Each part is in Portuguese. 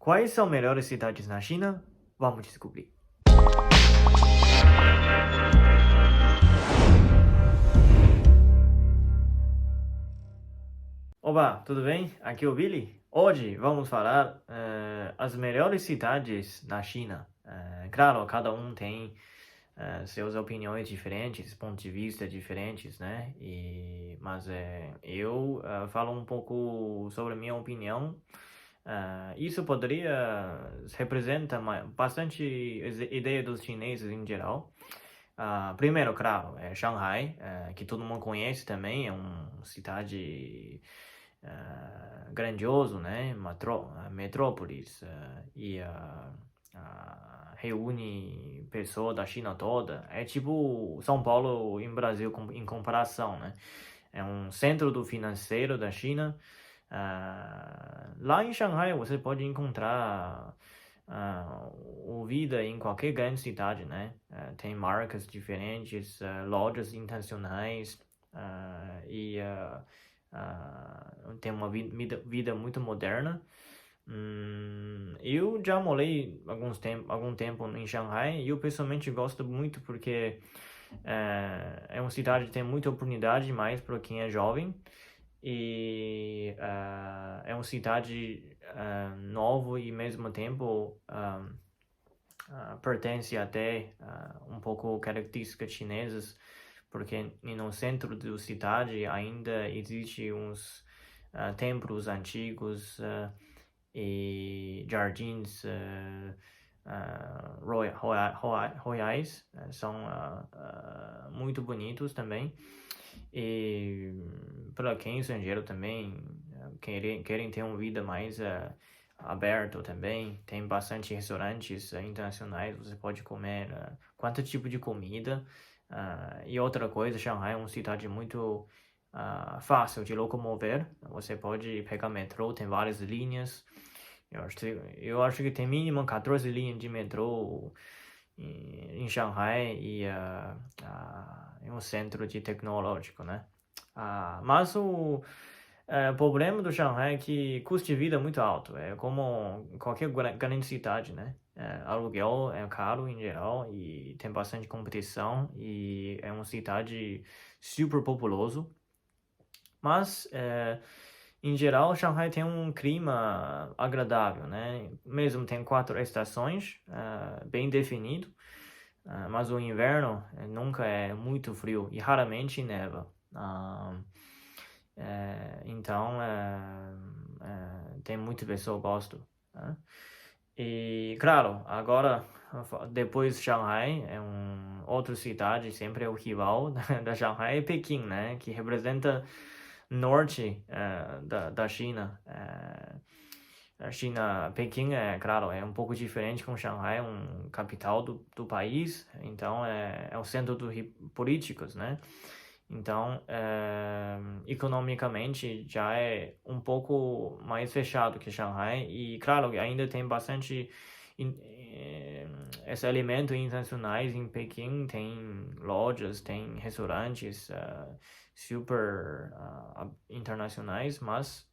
Quais são melhores cidades na China? Vamos descobrir. Oba, tudo bem? Aqui é o Billy. Hoje vamos falar as melhores cidades na China. Claro, cada um tem suas opiniões diferentes, pontos de vista diferentes, né? Mas eu falo um pouco sobre a minha opinião. Isso poderia representa bastante ideia dos chineses em geral. Primeiro, claro, é Shanghai, que todo mundo conhece também, é uma cidade grandioso, né? Metrópolis, reúne pessoas da China toda. É tipo São Paulo em Brasil em comparação, né? É um centro do financeiro da China. Lá em Shanghai você pode encontrar vida em qualquer grande cidade, né? Tem marcas diferentes, lojas internacionais tem uma vida muito moderna. Eu já morei algum tempo em Shanghai e eu pessoalmente gosto muito porque é uma cidade que tem muita oportunidade mais para quem é jovem e é uma cidade nova e ao mesmo tempo pertence até um pouco características chinesas, porque no centro da cidade ainda existe uns templos antigos e jardins royais, são muito bonitos também. E para quem é estrangeiro também querem ter uma vida mais aberto também, tem bastante restaurantes internacionais, você pode comer quanto tipo de comida. E outra coisa, Shanghai é uma cidade muito fácil de locomover, você pode pegar metrô, tem várias linhas. Eu acho que tem mínimo 14 linhas de metrô em Shanghai e é um centro de tecnológico, né? Mas o problema do Shanghai é que o custo de vida é muito alto, é como qualquer grande cidade, né? Aluguel é caro em geral e tem bastante competição e é uma cidade super populoso. Mas, em geral, Shanghai tem um clima agradável, né? Mesmo tem 4 estações, bem definido, mas o inverno nunca é muito frio e raramente neva. Então, tem muita pessoa que gosta, né? E, claro, agora, depois de Shanghai, outra cidade, sempre é o rival da Shanghai, é Pequim, né? Que representa norte da China. A China, Pequim, claro, é um pouco diferente com Shanghai, capital do país, então é o centro dos políticos, né? Então, economicamente já é um pouco mais fechado que Shanghai e, claro, ainda tem bastante esse elemento internacionais em Pequim, tem lojas, tem restaurantes super internacionais, mas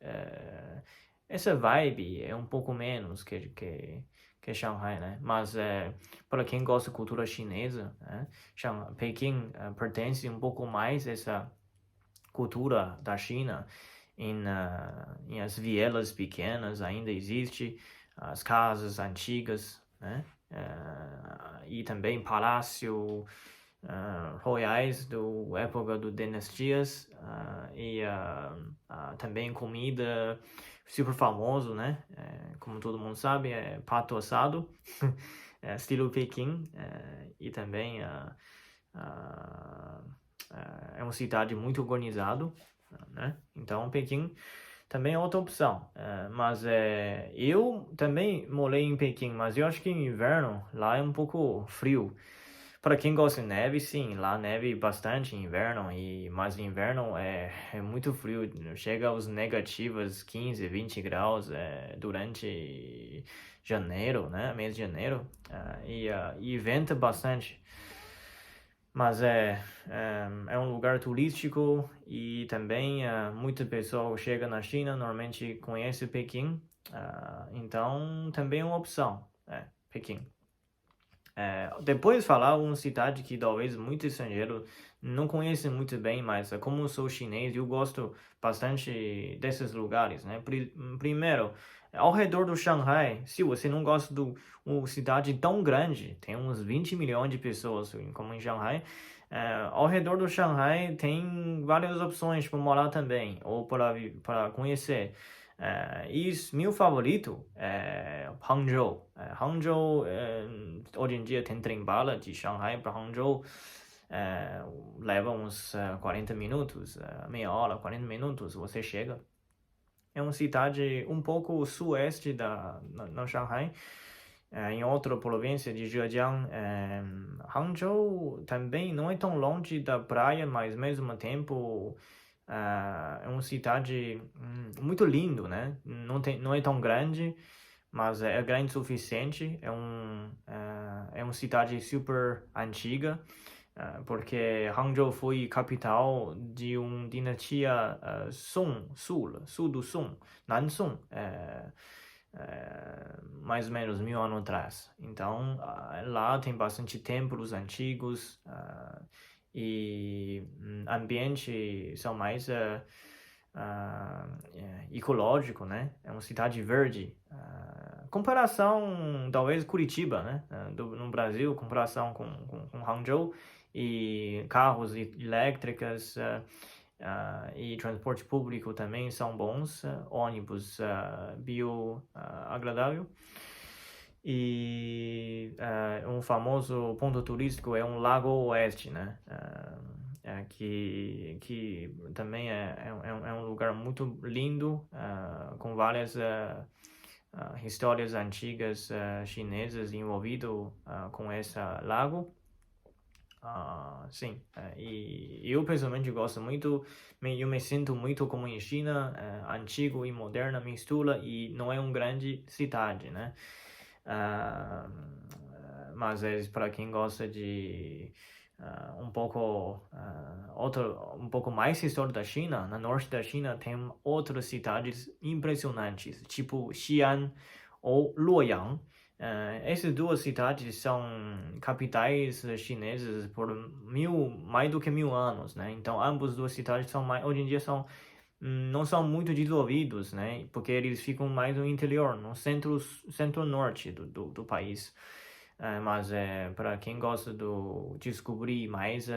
essa vibe é um pouco menos que Shanghai, né? Mas para quem gosta da cultura chinesa, né? Pequim pertence um pouco mais a essa cultura da China em as vielas pequenas ainda existe as casas antigas, né? E também palácio royais do época do dinastias também comida super famoso, né? Como todo mundo sabe, é pato assado, estilo Pequim, e também é uma cidade muito organizada, né? Então Pequim também é outra opção, mas eu também morei em Pequim, mas eu acho que em inverno lá é um pouco frio. Para quem gosta de neve, sim, lá neve bastante em inverno, mas em inverno é muito frio, chega aos negativos 15, 20 graus durante janeiro, né, mês de janeiro, e venta bastante. Mas é um lugar turístico e também muita pessoa chega na China, normalmente conhece Pequim Então, também é uma opção, Pequim. Depois falar uma cidade que talvez muito estrangeiro não conhece muito bem, mas como eu sou chinês, eu gosto bastante desses lugares, né? Primeiro, ao redor do Shanghai, se você não gosta de uma cidade tão grande, tem uns 20 milhões de pessoas, como em Shanghai, ao redor do Shanghai tem várias opções para morar também, ou para conhecer. E meu favorito é Hangzhou. Hangzhou, hoje em dia tem trem-bala de Shanghai para Hangzhou, leva uns 40 minutos, meia hora, 40 minutos, você chega. É uma cidade um pouco sueste na Shanghai, em outra província de Zhejiang. Hangzhou também não é tão longe da praia, mas ao mesmo tempo é uma cidade muito lindo, né? Não é tão grande, mas é grande o suficiente. É uma cidade super antiga, porque Hangzhou foi capital de uma dinastia Song, sul do Song, Nansong, mais ou menos 1000 anos atrás. Então, lá tem bastante templos antigos, e ambiente são mais ecológico, né? É uma cidade verde. Comparação, talvez, Curitiba, né? No Brasil, comparação com Hangzhou, e carros elétricos e transporte público também são bons, ônibus bioagradável. E um famoso ponto turístico é um Lago Oeste, né? Que também é um lugar muito lindo, com várias histórias antigas chinesas envolvido com esse lago. Sim, e eu pessoalmente gosto muito, eu me sinto muito como em China, antigo e moderna mistura, e não é uma grande cidade, né? Mas é para quem gosta de um pouco um pouco mais história da China. No norte da China tem outras cidades impressionantes, tipo Xi'an ou Luoyang. Essas duas cidades são capitais chinesas por mais do que 1000 anos, né? Então, ambas duas cidades hoje em dia não são muito desenvolvidos, né? Porque eles ficam mais no interior, no centro-norte do país. Mas para quem gosta de descobrir mais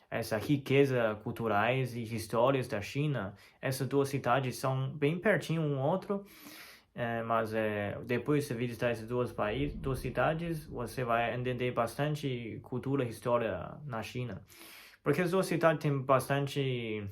essa riqueza culturais e histórias da China, essas duas cidades são bem pertinho um outro. Mas depois de visitar essas duas cidades, você vai entender bastante cultura e história na China. Porque as duas cidades têm bastante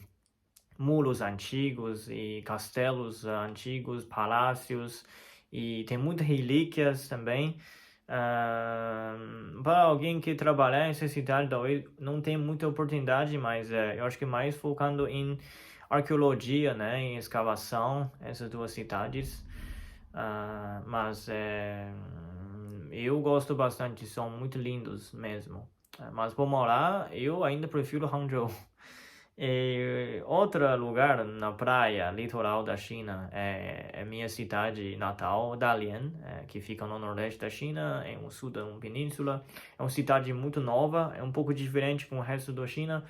muros antigos e castelos antigos, palácios, e tem muitas relíquias também. Para alguém que trabalhar nessa cidade, talvez não tenha muita oportunidade, mas eu acho que mais focando em arqueologia, né, em escavação, essas duas cidades. Mas eu gosto bastante, são muito lindos mesmo. Mas por morar, eu ainda prefiro Hangzhou. E outro lugar na praia, litoral da China, é minha cidade natal, Dalian, que fica no nordeste da China, em um sul da península. É uma cidade muito nova, é um pouco diferente com o resto da China,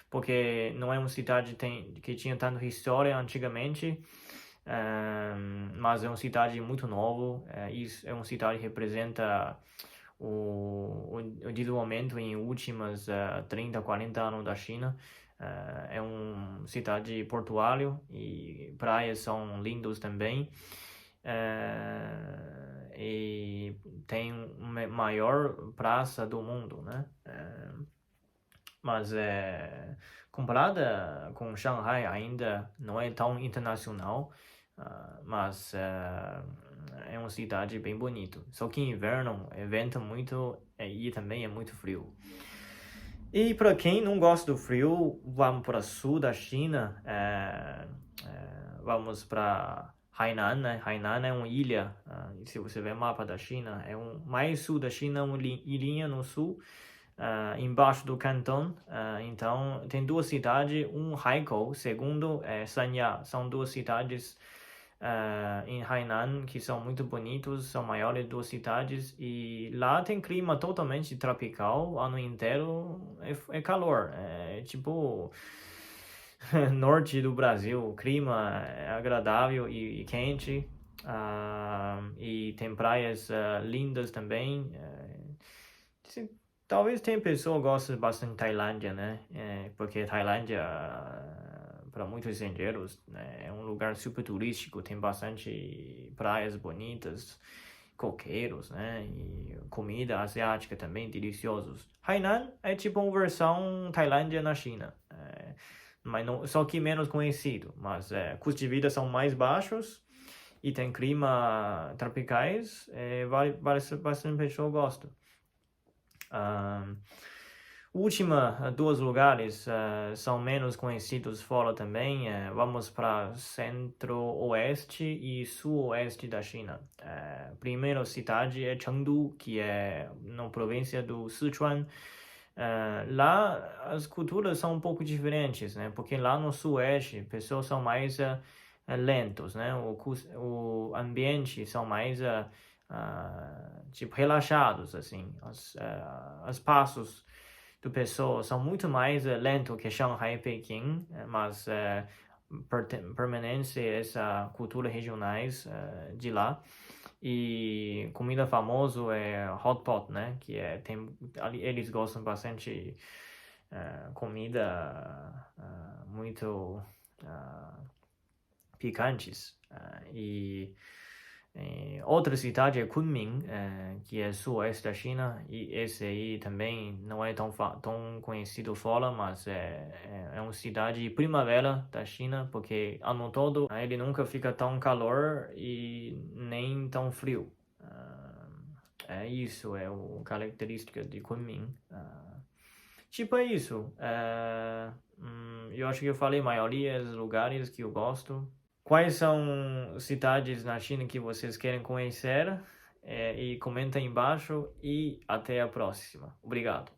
porque não é uma cidade que tinha tanta história antigamente. Mas é uma cidade muito nova. Isso é uma cidade que representa o desenvolvimento em últimos 30, 40 anos da China. É uma cidade portuária e praias são lindas também. E tem a maior praça do mundo, né? Mas comparada com Shanghai ainda não é tão internacional, mas é uma cidade bem bonita. Só que em inverno venta muito e também é muito frio. E para quem não gosta do frio, vamos para o sul da China, vamos para Hainan, né? Hainan é uma ilha, se você ver o mapa da China, é mais sul da China, uma ilhinha no sul, embaixo do Canton. Então, tem duas cidades, Haikou, segundo Sanya, são duas cidades em Hainan, que são muito bonitos, são maiores duas cidades, e lá tem clima totalmente tropical, ano inteiro é calor, é tipo norte do Brasil, o clima é agradável e quente, e tem praias lindas também. Talvez tem pessoa que gosta bastante de Tailândia, né? Porque Tailândia, para muitos estrangeiros, né, é um lugar super turístico, tem bastante praias bonitas, coqueiros, né? E comida asiática também, deliciosos. Hainan é tipo uma versão Tailândia na China. Mas não, só que menos conhecido. Mas custos de vida são mais baixos e tem clima tropicais. Bastante pessoa gosta. Duas lugares são menos conhecidos fora também. Vamos para centro-oeste e sul-oeste da China. Primeira cidade é Chengdu, que é na província do Sichuan. Lá as culturas são um pouco diferentes, né? Porque lá no sul-oeste, pessoas são mais lentos, né? O ambiente são mais tipo relaxados, assim. Os passos do pessoal são muito mais lentos que Shanghai e Pequim, mas permanece essa cultura regionais de lá. E comida famosa é hot pot, né? Que eles gostam bastante comida muito picantes. Outra cidade é Kunming, que é sul-oeste da China, e esse aí também não é tão conhecido fora, mas é uma cidade primavera da China, porque ano todo ele nunca fica tão calor e nem tão frio. É isso, é a característica de Kunming. Tipo é isso. Eu acho que eu falei a maioria dos lugares que eu gosto. Quais são cidades na China que vocês querem conhecer? E comenta aí embaixo e até a próxima. Obrigado.